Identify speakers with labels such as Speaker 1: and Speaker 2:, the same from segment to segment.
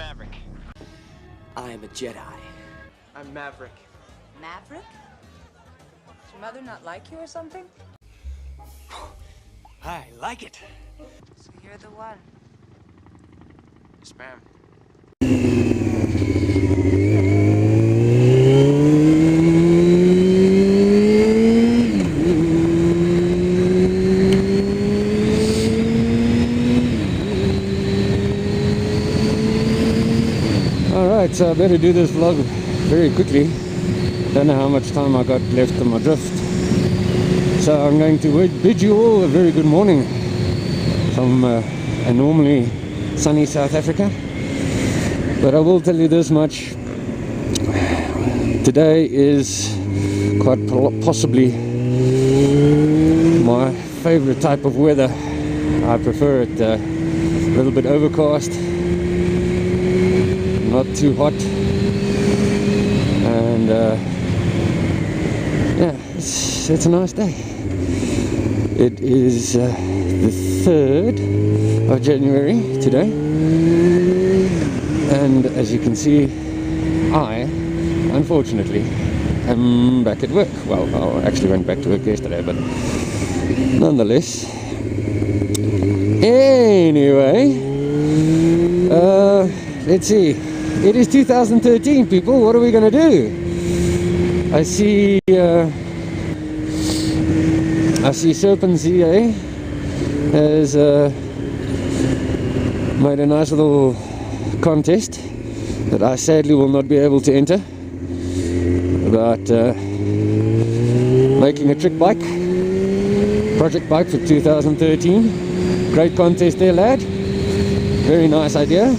Speaker 1: Maverick.
Speaker 2: I am a Jedi.
Speaker 1: I'm Maverick.
Speaker 3: Maverick? Does your mother not like you or something?
Speaker 2: I like it.
Speaker 3: So you're the one.
Speaker 1: Yes, ma'am.
Speaker 4: Alright, so I better do this vlog very quickly. Don't know how much time I got left on my drift. So I'm going to bid you all a very good morning from a normally sunny South Africa. But I will tell you this much. Today is quite possibly my favorite type of weather. I prefer it a little bit overcast, not too hot, and yeah, it's a nice day. It is the 3rd of January today, and as you can see, I unfortunately am back at work. Well, I actually went back to work yesterday, but nonetheless. Anyway, let's see. It is 2013, people. What are we going to do? I see Serpent ZA has made a nice little contest that I sadly will not be able to enter, about making a trick bike, project bike for 2013. Great contest there, lad. Very nice idea.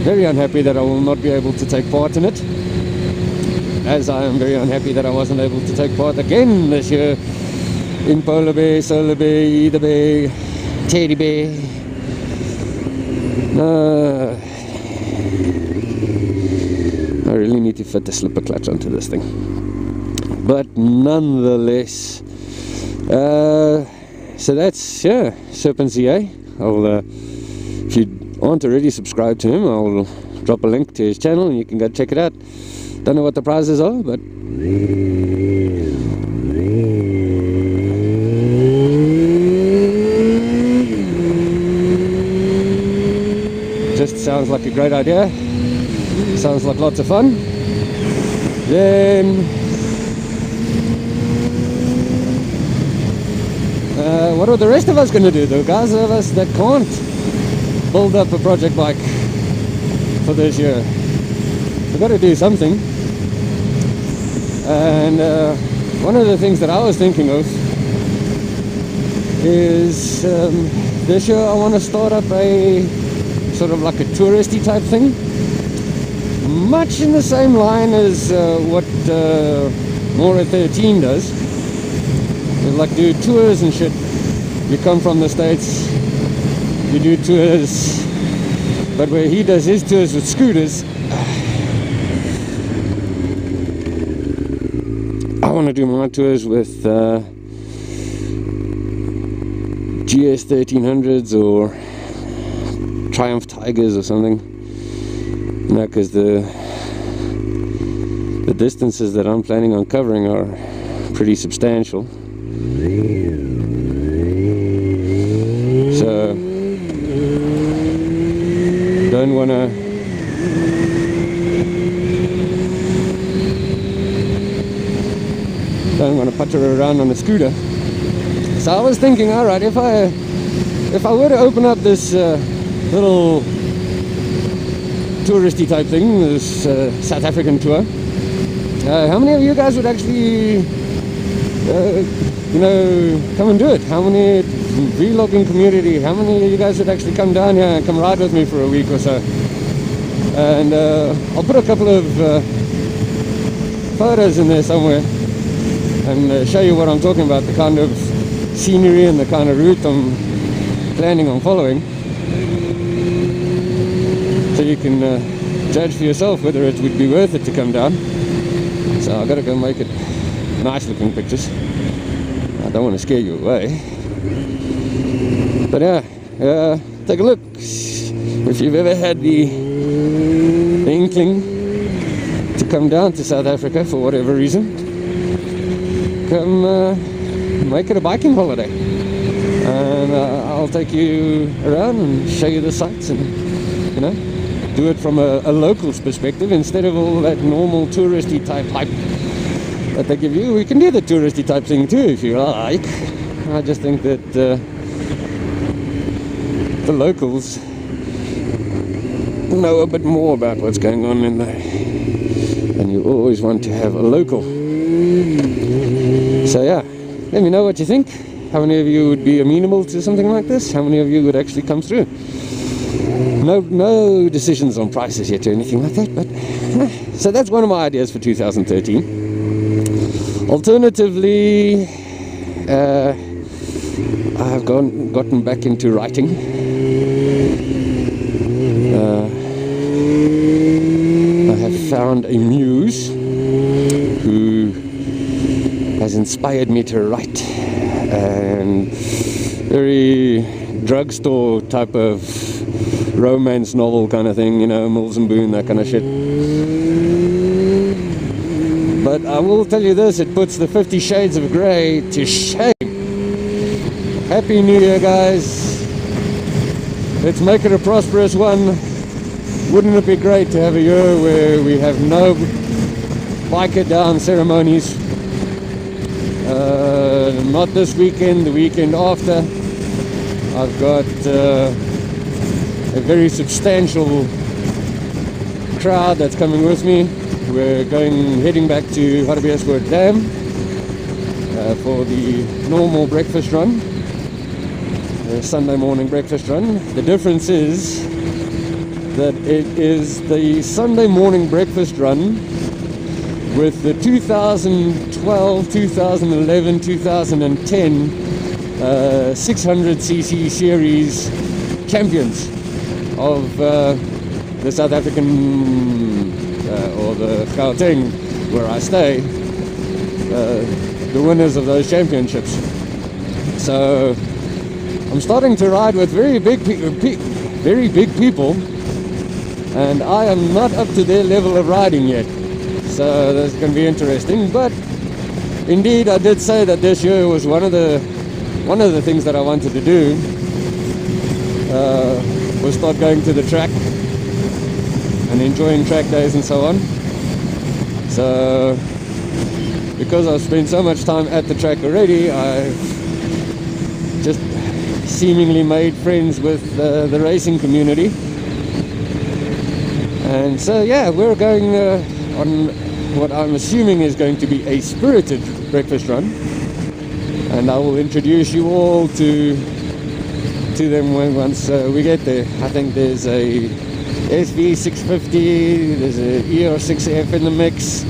Speaker 4: Very unhappy that I will not be able to take part in it, as I am very unhappy that I wasn't able to take part again this year in Polar Bear, Solar Bear, Either Bear, Teddy Bear. I really need to fit the slipper clutch onto this thing. But nonetheless, so that's, yeah, Serpent ZA. If you aren't already subscribed to him, I'll drop a link to his channel and you can go check it out. Don't know what the prizes are, but just sounds like a great idea. Sounds like lots of fun. Then what are the rest of us going to do? The guys of us that can't build up a project bike for this year, we've got to do something. And one of the things that I was thinking of is this year I want to start up a sort of like a touristy type thing, much in the same line as what Mora 13 does. It's like do tours and shit. You come from the States, you do tours, but where he does his tours with scooters, I want to do my tours with GS 1300s or Triumph Tigers or something, you know, because the distances that I'm planning on covering are pretty substantial. So don't want to putter around on a scooter. So I was thinking, all right, if I were to open up this little touristy type thing, this South African tour, how many of you guys would actually you know, come and do it? How many vlogging community, how many of you guys would actually come down here and come ride with me for a week or so? And I'll put a couple of photos in there somewhere and show you what I'm talking about, the kind of scenery and the kind of route I'm planning on following, so you can judge for yourself whether it would be worth it to come down. So I've got to go make it nice looking pictures. I don't want to scare you away, but yeah, take a look. if you've ever had the inkling to come down to South Africa for whatever reason, come make it a biking holiday, and I'll take you around and show you the sights, and do it from a local's perspective instead of all that normal touristy type hype that they give you. We can do the touristy type thing too if you like. I just think that the locals know a bit more about what's going on in there, and you always want to have a local. So yeah, let me know what you think. How many of you would be amenable to something like this? How many of you would actually come through? No decisions on prices yet or anything like that, but so that's one of my ideas for 2013. Alternatively, I've gotten back into writing. I have found a muse who has inspired me to write, and very drugstore type of romance novel kind of thing, Mills and Boon, that kind of shit. But I will tell you this, it puts the 50 Shades of Grey to shame. Happy New Year, guys. Let's make it a prosperous one. Wouldn't it be great to have a year where we have no biker down ceremonies? Not this weekend, the weekend after. I've got a very substantial crowd that's coming with me. We're heading back to Hartbeespoort Dam for the normal breakfast run, the Sunday morning breakfast run. The difference is that it is the Sunday morning breakfast run with the 2012, 2011, 2010 600cc series champions of the South African or the Gauteng, where I stay, the winners of those championships. So I'm starting to ride with very big people, and I am not up to their level of riding yet. So that's going to be interesting. But indeed, I did say that this year was one of the things that I wanted to do was start going to the track and enjoying track days and so on. So because I've spent so much time at the track already, I've just seemingly made friends with the racing community. And so yeah, we're going on what I'm assuming is going to be a spirited breakfast run, and I will introduce you all to them once we get there. I think there's a SV650, there's a ER6F in the mix.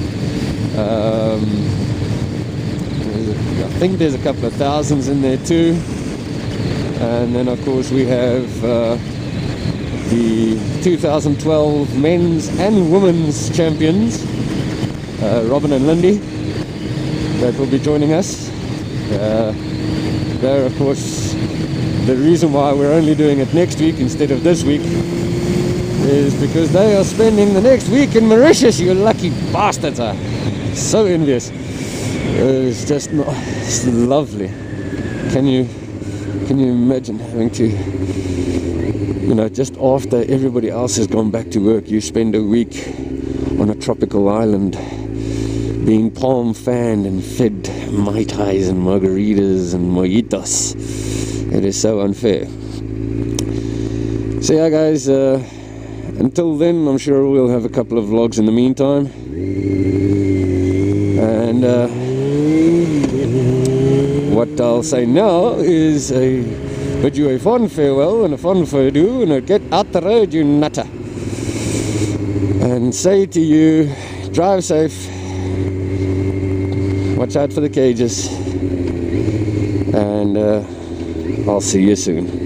Speaker 4: I think there's a couple of thousands in there too, and then of course we have the 2012 men's and women's champions, Robin and Lindy, that will be joining us. They're of course the reason why we're only doing it next week instead of this week is because they are spending the next week in Mauritius. You lucky bastards are so envious. It's just it's lovely. Can you imagine having to, just after everybody else has gone back to work, you spend a week on a tropical island being palm fanned and fed Mai Tais and margaritas and mojitos. It is so unfair. So yeah, guys, until then, I'm sure we'll have a couple of vlogs in the meantime. And what I'll say now is bid you a fond farewell and a fond adieu, and get out the road, you nutter. And say to you, drive safe, watch out for the cages, and I'll see you soon.